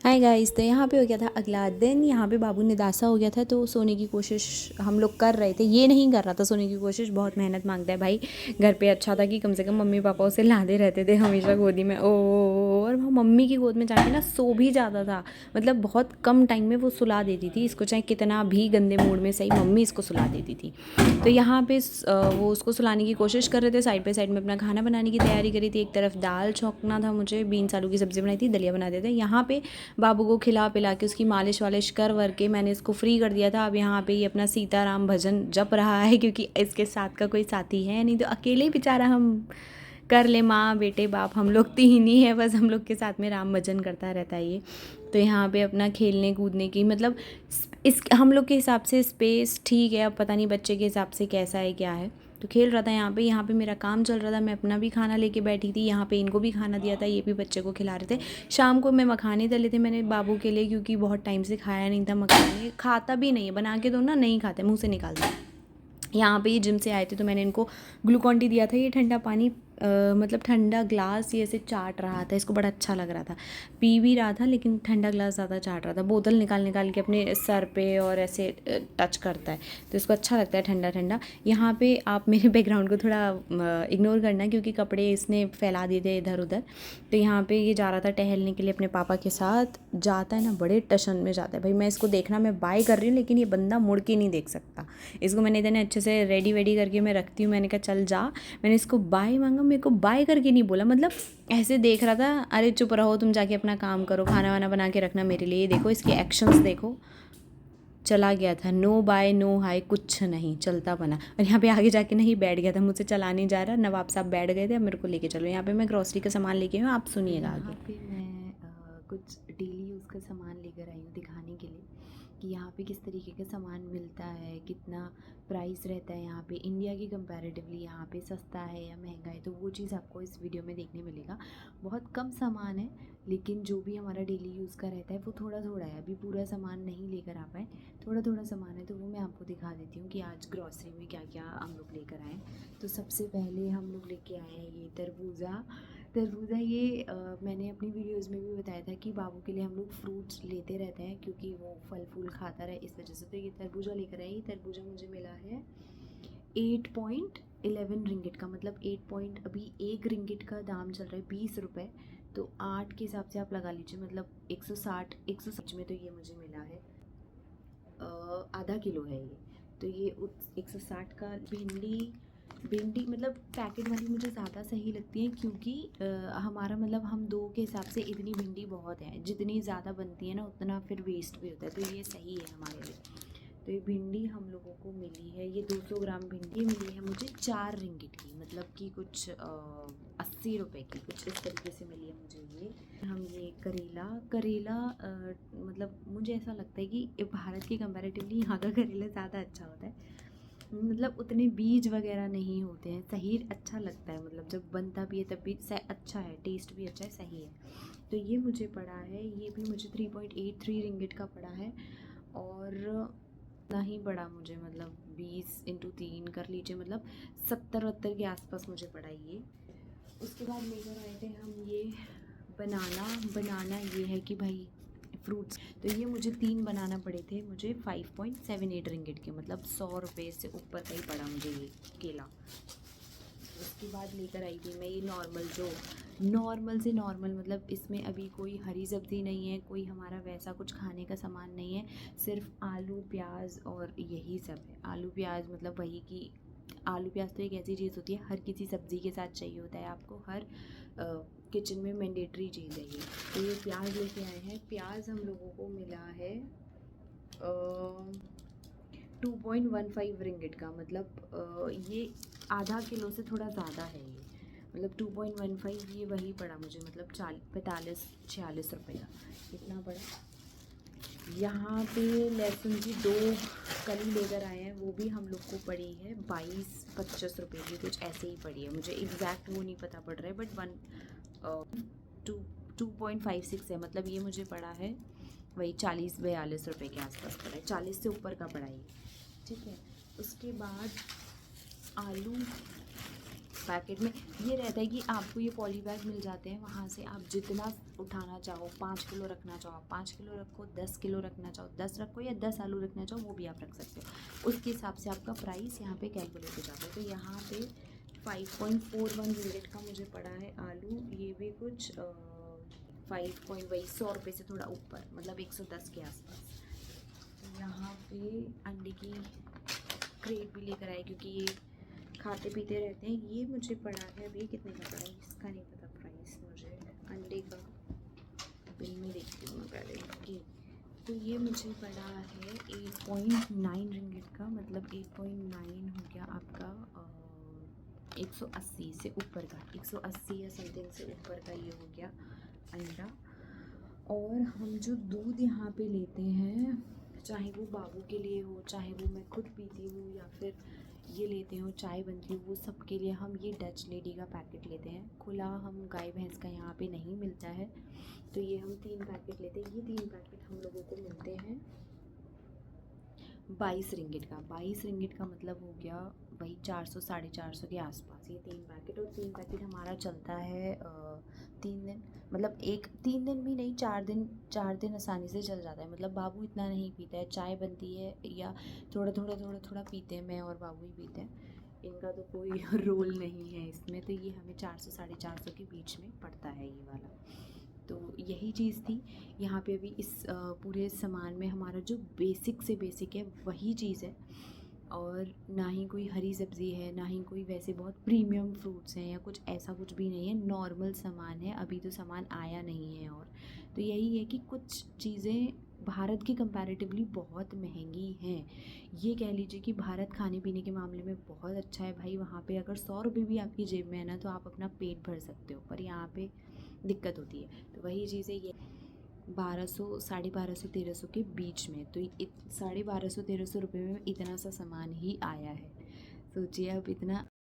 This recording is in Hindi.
Hi guys. तो यहाँ पे हो गया था अगला दिन। यहाँ पे बाबू निदासा हो गया था तो सोने की कोशिश हम लोग कर रहे थे। ये नहीं कर रहा था सोने की कोशिश, बहुत मेहनत मांगता है भाई। घर पे अच्छा था कि कम से कम मम्मी पापा उसे लादे रहते थे हमेशा गोदी में। और वो मम्मी की गोद में जाके ना सो भी जाता था। मतलब बहुत कम टाइम में वो सुला देती थी इसको, चाहे कितना भी गंदे मूड में सही मम्मी इसको सुला देती थी। तो यहाँ पे वो उसको सुलाने की कोशिश कर रहे थे, साइड बाई साइड में अपना खाना बनाने की तैयारी करी थी। एक तरफ दाल छौंकना था मुझे, बीन्स आलू की सब्ज़ी बनाई थी, दलिया बना देते। यहाँ पे बाबू को खिला पिला के उसकी मालिश वालिश कर वर के मैंने इसको फ्री कर दिया था। अब यहाँ पे ये अपना सीताराम भजन जप रहा है, क्योंकि इसके साथ का कोई साथी है नहीं, तो अकेले बेचारा हम कर ले, माँ बेटे बाप हम लोग तीन ही है बस, हम लोग के साथ में राम भजन करता रहता है ये। तो यहाँ पे अपना खेलने कूदने की मतलब इस हम लोग के हिसाब से स्पेस ठीक है, अब पता नहीं बच्चे के हिसाब से कैसा है क्या है। तो खेल रहा था यहाँ पे मेरा काम चल रहा था, मैं अपना भी खाना लेके बैठी थी। यहाँ पे इनको भी खाना दिया था, ये भी बच्चे को खिला रहे थे। शाम को मैं मखाने तले थे मैंने बाबू के लिए, क्योंकि बहुत टाइम से खाया नहीं था मखाने। खाता भी नहीं है, बना के दो ना नहीं खाते, मुँह से निकालते। यहाँ पे ये जिम से आए थे तो मैंने इनको ग्लूकॉन डी दिया था। ये ठंडा पानी मतलब ठंडा ग्लास ये ऐसे चाट रहा था, इसको बड़ा अच्छा लग रहा था। पी भी रहा था लेकिन ठंडा ग्लास ज़्यादा चाट रहा था। बोतल निकाल निकाल के अपने सर पे और ऐसे टच करता है, तो इसको अच्छा लगता है ठंडा ठंडा। यहाँ पे आप मेरे बैकग्राउंड को थोड़ा इग्नोर करना, क्योंकि कपड़े इसने फैला दिए थे इधर उधर। तो यहाँ पे ये जा रहा था टहलने के लिए अपने पापा के साथ। जाता है ना बड़े टशन में जाता है भाई। मैं इसको देखना, मैं बाय कर रही हूँ लेकिन ये बंदा मुड़ के नहीं देख सकता। इसको मैंने इतने अच्छे से रेडी वेडी करके मैं रखती हूँ। मैंने कहा चल जा, मैंने इसको बाय मांगा, मेरे को बाय करके नहीं बोला, मतलब ऐसे देख रहा था। अरे चुप रहो तुम, जाके अपना काम करो, खाना वाना बना के रखना मेरे लिए। देखो इसके एक्शंस देखो, चला गया था। नो बाय नो हाय कुछ नहीं, चलता बना। और यहाँ पे आगे जाके नहीं बैठ गया था, मुझसे चला नहीं जा रहा। नवाब साहब बैठ गए थे, अब मेरे को लेके चलो। यहाँ पे मैं ग्रॉसरी का सामान लेके हूँ, आप सुनिएगा आगे। यहाँ पे मैं कुछ डेली यूज़ का सामान लेकर आई हूँ दिखाने के लिए कि यहाँ पे किस तरीके का सामान मिलता है, कितना प्राइस रहता है यहाँ पे इंडिया की कंपैरेटिवली, यहाँ पे सस्ता है या महंगा है। तो वो चीज़ आपको इस वीडियो में देखने मिलेगा। बहुत कम सामान है लेकिन जो भी हमारा डेली यूज़ का रहता है वो थोड़ा थोड़ा है। अभी पूरा सामान नहीं लेकर आ पाए, थोड़ा थोड़ा सामान है, तो वो मैं आपको दिखा देती हूँ कि आज ग्रॉसरी में क्या क्या हम लोग लेकर आए। तो सबसे पहले हम लोग लेके आए हैं ये तरबूज़ा। तरबूज़ा ये मैंने अपनी वीडियोज़ में भी बताया था कि बाबू के लिए हम लोग फ्रूट्स लेते रहते हैं क्योंकि वो फल फूल खाता रहे, इस वजह से। तो ये तरबूजा लेकर आई। तरबूजा मुझे मिला है 8.11 रिंगिट का, मतलब 8 पॉइंट, अभी 1 रिंगिट का दाम चल रहा है 20 रुपये। तो 8 के हिसाब से आप लगा लीजिए, मतलब 160 में तो ये मुझे मिला है। आधा किलो है ये। तो ये 160 का। भिंडी मतलब पैकेट वाली मुझे ज़्यादा सही लगती है, क्योंकि हमारा मतलब हम दो के हिसाब से इतनी भिंडी बहुत है। जितनी ज़्यादा बनती है ना उतना फिर वेस्ट भी होता है, तो ये सही है हमारे लिए। तो ये भिंडी हम लोगों को मिली है, ये 200 ग्राम भिंडी मिली है मुझे 4 रिंगिट की, मतलब कि कुछ 80 रुपये की, कुछ इस तरीके से मिली है मुझे ये। हम ये करेला मतलब मुझे ऐसा लगता है कि भारत के कंपैरेटिवली यहाँ का करेला ज़्यादा अच्छा होता है। मतलब उतने बीज वगैरह नहीं होते हैं, सही अच्छा लगता है, मतलब जब बनता भी है तब भी अच्छा है, टेस्ट भी अच्छा है, सही है। तो ये मुझे पड़ा है, ये भी मुझे 3.83 रिंगिट का पड़ा है। और ना ही पड़ा मुझे, मतलब 20 × 3 कर लीजिए, मतलब 70-70 के आसपास मुझे पड़ा ये। उसके बाद लेकर आए थे हम ये बनाना ये है कि भाई फ्रूट्स। तो ये मुझे 3 बनाना पड़े थे, मुझे 5.78 रिंगिट के, मतलब 100 रुपये से ऊपर का ही पड़ा मुझे ये केला। उसके बाद लेकर आई थी मैं ये नॉर्मल से नॉर्मल, मतलब इसमें अभी कोई हरी सब्ज़ी नहीं है, कोई हमारा वैसा कुछ खाने का सामान नहीं है, सिर्फ आलू प्याज और यही सब है। आलू प्याज मतलब वही कि आलू प्याज तो एक ऐसी चीज़ होती है हर किसी सब्ज़ी के साथ चाहिए होता है आपको, हर किचन में मैंडेटरी चीज़ है ये। तो ये प्याज लेके आए हैं। प्याज हम लोगों को मिला है 2.15 रिंगिट का, मतलब ये आधा किलो से थोड़ा ज़्यादा है ये, मतलब 2.15 ये वही पड़ा मुझे, मतलब 45-46 रुपये का इतना पड़ा। यहाँ पे लहसुन की 2 कली लेकर आए हैं, वो भी हम लोग को पड़ी है 22-25 रुपये की, कुछ ऐसे ही पड़ी है, मुझे एग्जैक्ट वो नहीं पता पड़ रहा है, बट 2.56 है, मतलब ये मुझे पड़ा है वही 40-42 रुपये के आसपास पड़ा है, 40 से ऊपर का पड़ा है, ठीक है। उसके बाद आलू पैकेट में ये रहता है कि आपको ये पॉली बैग मिल जाते हैं, वहाँ से आप जितना उठाना चाहो, 5 किलो रखना चाहो आप 5 किलो रखो, 10 किलो रखना चाहो 10 रखो, या 10 आलू रखना चाहो वो भी आप रख सकते हो। उसके हिसाब से आपका प्राइस यहाँ पे कैलकुलेट हो जाता है। तो यहाँ पे 5.41 रिंगिट का मुझे पड़ा है आलू। ये भी कुछ 100 रुपये से थोड़ा ऊपर, मतलब 110 के आसपास। यहाँ पे अंडे की क्रेट भी लेकर आए क्योंकि ये खाते पीते रहते हैं। ये मुझे पड़ा है, अभी कितने का पड़ा है इसका नहीं पता प्राइस मुझे, अंडे का बिल में देखती हूँ मैं पहले कि। तो ये मुझे पड़ा है 8.9 रिंगिट का, मतलब 8.9 हो गया आपका 180 से ऊपर का, 180 या समथिंग से ऊपर का ये हो गया अंडा। और हम जो दूध यहाँ पे लेते हैं, चाहे वो बाबू के लिए हो, चाहे वो मैं खुद पीती हूँ, या फिर ये लेते हो चाय बनती हो, वो सब के लिए हम ये डच लेडी का पैकेट लेते हैं। खुला हम गाय भैंस का यहाँ पे नहीं मिलता है, तो ये हम 3 पैकेट लेते हैं। ये 3 पैकेट हम लोगों को मिलते हैं 22 रिंगिट का। 22 रिंगिट का मतलब हो गया वही 400 450 के आसपास ये 3 पैकेट। और 3 पैकेट हमारा चलता है 3 दिन, मतलब 3 दिन भी नहीं, 4 दिन आसानी से चल जाता है। मतलब बाबू इतना नहीं पीता है, चाय बनती है या थोड़ा पीते हैं, मैं और बाबू ही पीते हैं, इनका तो कोई रोल नहीं है इसमें। तो ये हमें 400 450 के बीच में पड़ता है ये वाला। तो यही चीज़ थी यहाँ पे। अभी इस पूरे सामान में हमारा जो बेसिक से बेसिक है वही चीज़ है, और ना ही कोई हरी सब्ज़ी है, ना ही कोई वैसे बहुत प्रीमियम फ्रूट्स हैं या कुछ ऐसा कुछ भी नहीं है, नॉर्मल सामान है। अभी तो सामान आया नहीं है। और तो यही है कि कुछ चीज़ें भारत की कंपैरेटिवली बहुत महंगी हैं। ये कह लीजिए कि भारत खाने पीने के मामले में बहुत अच्छा है भाई। वहाँ पे अगर 100 रुपये भी आपकी जेब में है ना, तो आप अपना पेट भर सकते हो, पर यहाँ पे दिक्कत होती है। तो वही चीज़ें ये 1200 1250 1300 के बीच में, तो 1250 1300 रुपये में इतना सा सामान ही आया है। सोचिए अब इतना